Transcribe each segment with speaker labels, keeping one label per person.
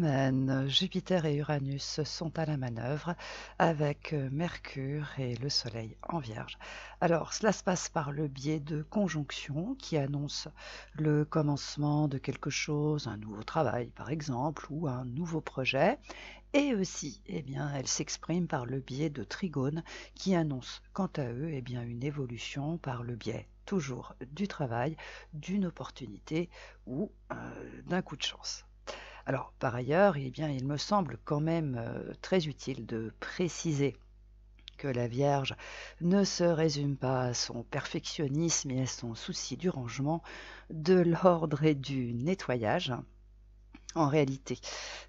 Speaker 1: semaine, Jupiter et Uranus sont à la manœuvre avec Mercure et le Soleil en Vierge. Alors, cela se passe par le biais de conjonctions qui annoncent le commencement de quelque chose, un nouveau travail par exemple, ou un nouveau projet. Et aussi, elles s'expriment par le biais de trigones qui annoncent quant à eux une évolution par le biais toujours du travail, d'une opportunité ou d'un coup de chance. Alors, par ailleurs, il me semble quand même très utile de préciser que la Vierge ne se résume pas à son perfectionnisme et à son souci du rangement, de l'ordre et du nettoyage. En réalité,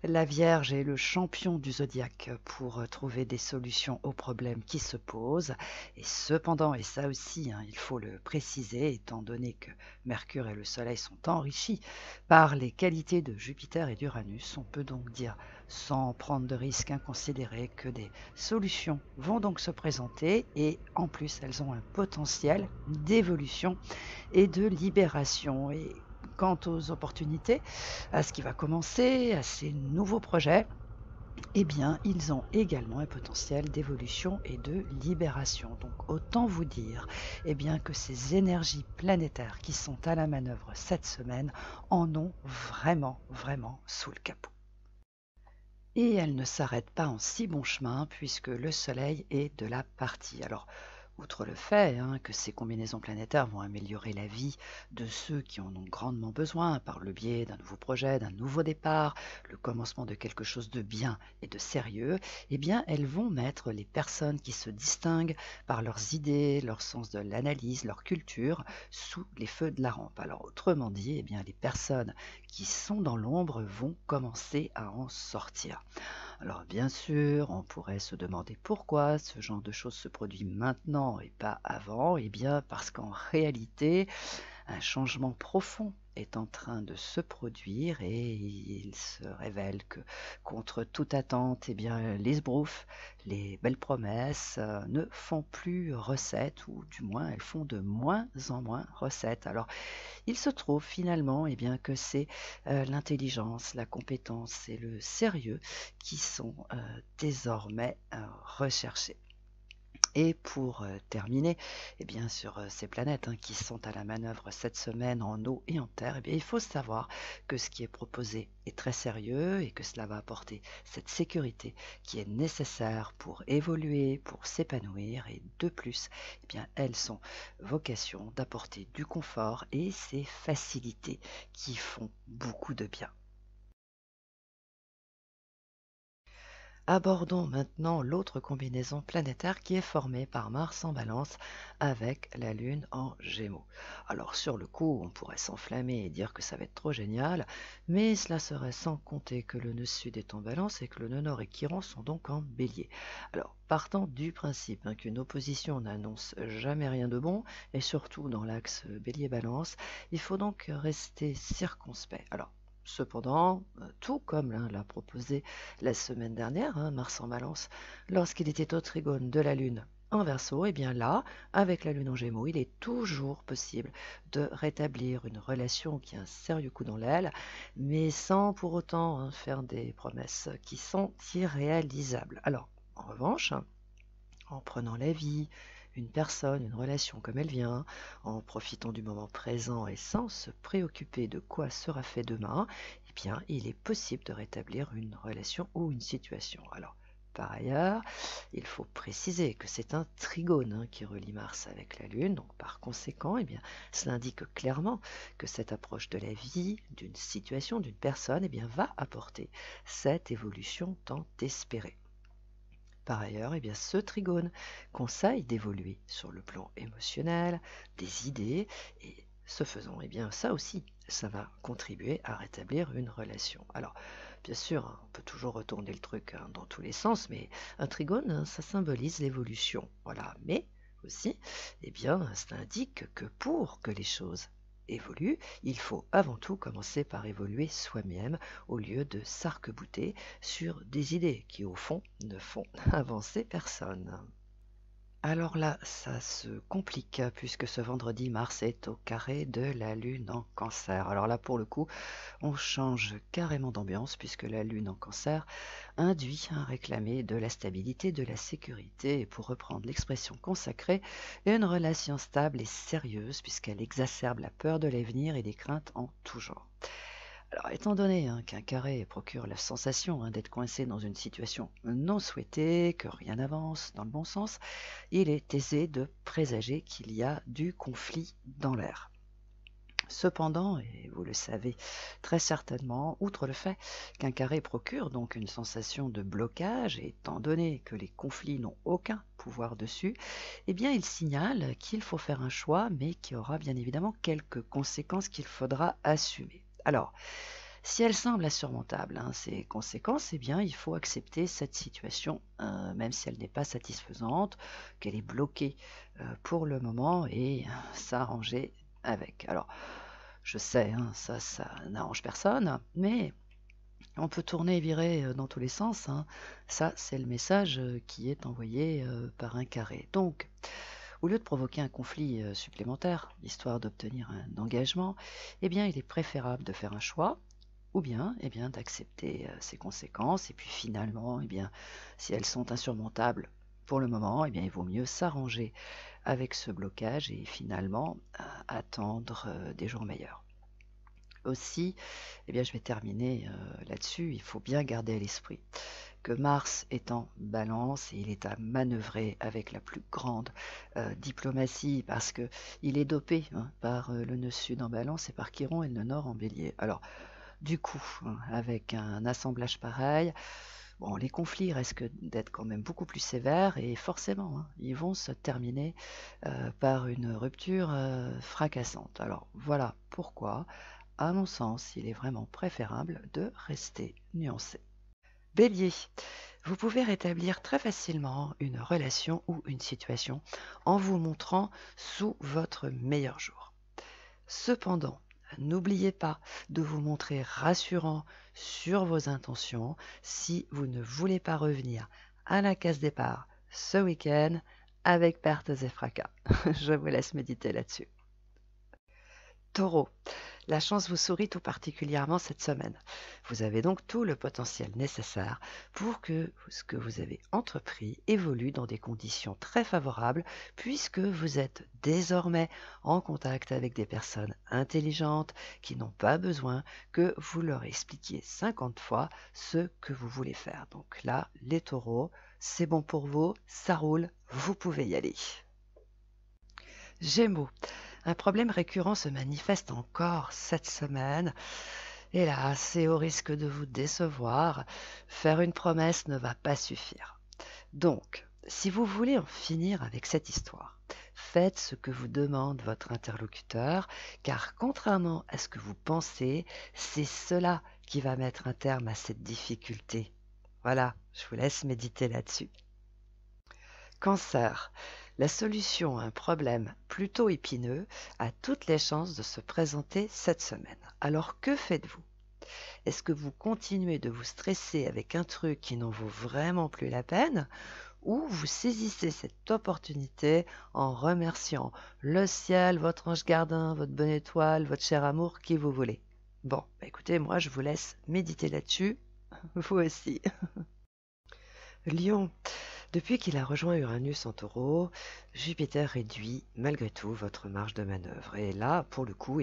Speaker 1: la Vierge est le champion du zodiaque pour trouver des solutions aux problèmes qui se posent. Et cependant, et ça aussi, il faut le préciser, étant donné que Mercure et le Soleil sont enrichis par les qualités de Jupiter et d'Uranus, on peut donc dire, sans prendre de risques inconsidérés, que des solutions vont donc se présenter et en plus, elles ont un potentiel d'évolution et de libération. Et quant aux opportunités, à ce qui va commencer, à ces nouveaux projets, ils ont également un potentiel d'évolution et de libération. Donc autant vous dire que ces énergies planétaires qui sont à la manœuvre cette semaine en ont vraiment, vraiment sous le capot. Et elles ne s'arrêtent pas en si bon chemin puisque le Soleil est de la partie. Alors, outre le fait que ces combinaisons planétaires vont améliorer la vie de ceux qui en ont grandement besoin par le biais d'un nouveau projet, d'un nouveau départ, le commencement de quelque chose de bien et de sérieux, elles vont mettre les personnes qui se distinguent par leurs idées, leur sens de l'analyse, leur culture, sous les feux de la rampe. Alors autrement dit, les personnes qui sont dans l'ombre vont commencer à en sortir. Alors bien sûr, on pourrait se demander pourquoi ce genre de choses se produit maintenant et pas avant. Parce qu'en réalité, un changement profond est en train de se produire et il se révèle que contre toute attente, les sbroufs, les belles promesses ne font plus recette ou du moins elles font de moins en moins recette. Alors il se trouve finalement que c'est l'intelligence, la compétence et le sérieux qui sont désormais recherchés. Et pour terminer, sur ces planètes qui sont à la manœuvre cette semaine en eau et en terre, il faut savoir que ce qui est proposé est très sérieux et que cela va apporter cette sécurité qui est nécessaire pour évoluer, pour s'épanouir. Et de plus, elles ont vocation d'apporter du confort et ces facilités qui font beaucoup de bien. Abordons maintenant l'autre combinaison planétaire qui est formée par Mars en Balance avec la Lune en Gémeaux. Alors sur le coup, on pourrait s'enflammer et dire que ça va être trop génial, mais cela serait sans compter que le nœud sud est en Balance et que le nœud nord et Chiron sont donc en Bélier. Alors partant du principe qu'une opposition n'annonce jamais rien de bon, et surtout dans l'axe Bélier-Balance, il faut donc rester circonspect. Alors cependant, tout comme l'a proposé la semaine dernière, Mars en Balance, lorsqu'il était au trigone de la Lune en Verseau, là, avec la Lune en Gémeaux, il est toujours possible de rétablir une relation qui a un sérieux coup dans l'aile, mais sans pour autant faire des promesses qui sont irréalisables. Alors, en revanche, en prenant la vie, une personne, une relation comme elle vient, en profitant du moment présent et sans se préoccuper de quoi sera fait demain, il est possible de rétablir une relation ou une situation. Alors, par ailleurs, il faut préciser que c'est un trigone qui relie Mars avec la Lune, donc par conséquent, cela indique clairement que cette approche de la vie, d'une situation, d'une personne, va apporter cette évolution tant espérée. Par ailleurs, ce trigone conseille d'évoluer sur le plan émotionnel, des idées, et ce faisant, ça aussi, ça va contribuer à rétablir une relation. Alors, bien sûr, on peut toujours retourner le truc dans tous les sens, mais un trigone, ça symbolise l'évolution. Voilà, mais aussi, ça indique que pour que les choses évoluent, il faut avant tout commencer par évoluer soi-même au lieu de s'arc-bouter sur des idées qui, au fond, ne font avancer personne. Alors là, ça se complique puisque ce vendredi, Mars est au carré de la Lune en Cancer. Alors là, pour le coup, on change carrément d'ambiance puisque la Lune en Cancer induit à réclamer de la stabilité, de la sécurité et pour reprendre l'expression consacrée, une relation stable et sérieuse puisqu'elle exacerbe la peur de l'avenir et des craintes en tout genre. Alors, étant donné qu'un carré procure la sensation d'être coincé dans une situation non souhaitée, que rien n'avance dans le bon sens, il est aisé de présager qu'il y a du conflit dans l'air. Cependant, et vous le savez très certainement, outre le fait qu'un carré procure donc une sensation de blocage, et étant donné que les conflits n'ont aucun pouvoir dessus, eh bien il signale qu'il faut faire un choix, mais qui aura bien évidemment quelques conséquences qu'il faudra assumer. Alors, si elles semblent insurmontables, ces conséquences, eh bien il faut accepter cette situation, même si elle n'est pas satisfaisante, qu'elle est bloquée pour le moment, et s'arranger avec. Alors, je sais, ça n'arrange personne, mais on peut tourner et virer dans tous les sens. Ça, c'est le message qui est envoyé par un carré. Donc, au lieu de provoquer un conflit supplémentaire, histoire d'obtenir un engagement, eh bien, il est préférable de faire un choix, ou bien, d'accepter ses conséquences. Et puis finalement, si elles sont insurmontables pour le moment, eh bien, il vaut mieux s'arranger avec ce blocage et finalement attendre des jours meilleurs. Aussi, je vais terminer là-dessus. Il faut bien garder à l'esprit que Mars est en balance et il est à manœuvrer avec la plus grande diplomatie parce que il est dopé par le nœud sud en balance et par Chiron et le nœud nord en bélier. Alors, du coup, avec un assemblage pareil, bon, les conflits risquent d'être quand même beaucoup plus sévères et forcément, ils vont se terminer par une rupture fracassante. Alors voilà pourquoi, à mon sens, il est vraiment préférable de rester nuancé. Bélier, vous pouvez rétablir très facilement une relation ou une situation en vous montrant sous votre meilleur jour. Cependant, n'oubliez pas de vous montrer rassurant sur vos intentions si vous ne voulez pas revenir à la case départ ce week-end avec pertes et fracas. Je vous laisse méditer là-dessus. Taureau, la chance vous sourit tout particulièrement cette semaine. Vous avez donc tout le potentiel nécessaire pour que ce que vous avez entrepris évolue dans des conditions très favorables puisque vous êtes désormais en contact avec des personnes intelligentes qui n'ont pas besoin que vous leur expliquiez 50 fois ce que vous voulez faire. Donc là, les taureaux, c'est bon pour vous, ça roule, vous pouvez y aller. Gémeaux, un problème récurrent se manifeste encore cette semaine. Hélas, et au risque de vous décevoir, faire une promesse ne va pas suffire. Donc, si vous voulez en finir avec cette histoire, faites ce que vous demande votre interlocuteur, car contrairement à ce que vous pensez, c'est cela qui va mettre un terme à cette difficulté. Voilà, je vous laisse méditer là-dessus. Cancer, la solution à un problème plutôt épineux a toutes les chances de se présenter cette semaine. Alors que faites-vous? Est-ce que vous continuez de vous stresser avec un truc qui n'en vaut vraiment plus la peine ou vous saisissez cette opportunité en remerciant le ciel, votre ange gardien, votre bonne étoile, votre cher amour, qui vous voulez? Bon, écoutez, moi je vous laisse méditer là-dessus, vous aussi. Lion, depuis qu'il a rejoint Uranus en Taureau, Jupiter réduit malgré tout votre marge de manœuvre. Et là, pour le coup,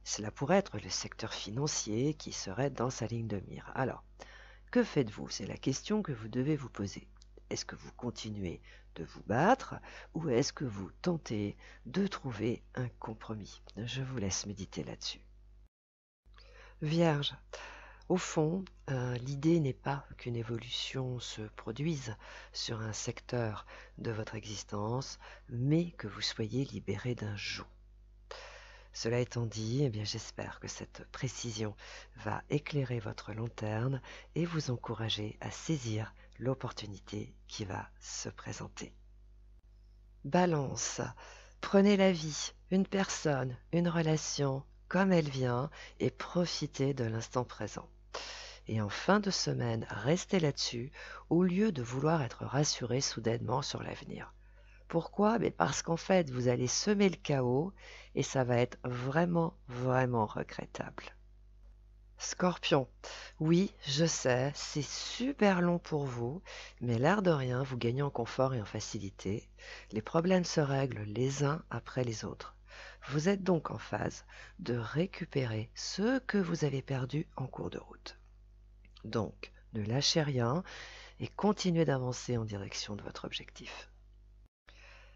Speaker 1: cela pourrait être le secteur financier qui serait dans sa ligne de mire. Alors, que faites-vous? C'est la question que vous devez vous poser. Est-ce que vous continuez de vous battre ou est-ce que vous tentez de trouver un compromis? Je vous laisse méditer là-dessus. Vierge, au fond, l'idée n'est pas qu'une évolution se produise sur un secteur de votre existence, mais que vous soyez libéré d'un joug. Cela étant dit, j'espère que cette précision va éclairer votre lanterne et vous encourager à saisir l'opportunité qui va se présenter. Balance, prenez la vie, une personne, une relation comme elle vient et profitez de l'instant présent. Et en fin de semaine, restez là-dessus au lieu de vouloir être rassuré soudainement sur l'avenir.
Speaker 2: Pourquoi? Mais parce qu'en fait, vous allez semer le chaos et ça va être vraiment, vraiment regrettable. Scorpion, oui, je sais, c'est super long pour vous, mais l'air de rien, vous gagnez en confort et en facilité. Les problèmes se règlent les uns après les autres. Vous êtes donc en phase de récupérer ce que vous avez perdu en cours de route. Donc, ne lâchez rien et continuez d'avancer en direction de votre objectif.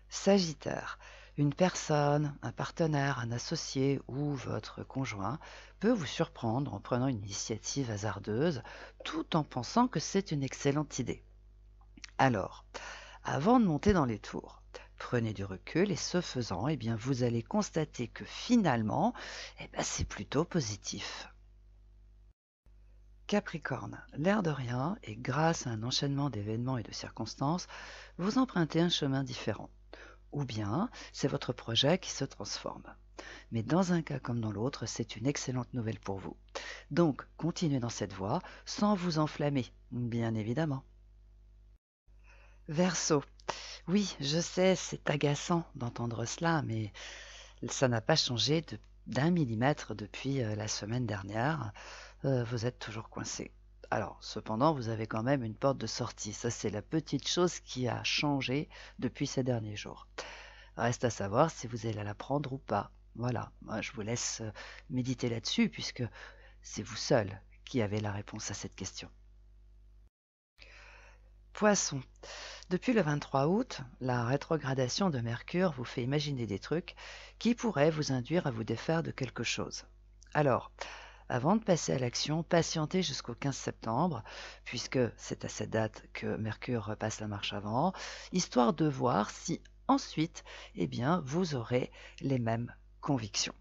Speaker 2: Sagittaire, une personne, un partenaire, un associé ou votre conjoint peut vous surprendre en prenant une initiative hasardeuse tout en pensant que c'est une excellente idée. Alors, avant de monter dans les tours, prenez du recul et ce faisant, eh bien, vous allez constater que finalement, c'est plutôt positif. Capricorne, l'air de rien, et grâce à un enchaînement d'événements et de circonstances, vous empruntez un chemin différent. Ou bien c'est votre projet qui se transforme. Mais dans un cas comme dans l'autre, c'est une excellente nouvelle pour vous. Donc, continuez dans cette voie sans vous enflammer, bien évidemment. Verseau, oui, je sais, c'est agaçant d'entendre cela, mais ça n'a pas changé d'un millimètre depuis la semaine dernière. Vous êtes toujours coincé. Alors, cependant, vous avez quand même une porte de sortie. Ça, c'est la petite chose qui a changé depuis ces derniers jours. Reste à savoir si vous allez la prendre ou pas. Voilà, moi je vous laisse méditer là-dessus puisque c'est vous seul qui avez la réponse à cette question. Poisson, depuis le 23 août, la rétrogradation de Mercure vous fait imaginer des trucs qui pourraient vous induire à vous défaire de quelque chose. Alors, avant de passer à l'action, patientez jusqu'au 15 septembre, puisque c'est à cette date que Mercure repasse la marche avant, histoire de voir si ensuite, vous aurez les mêmes convictions.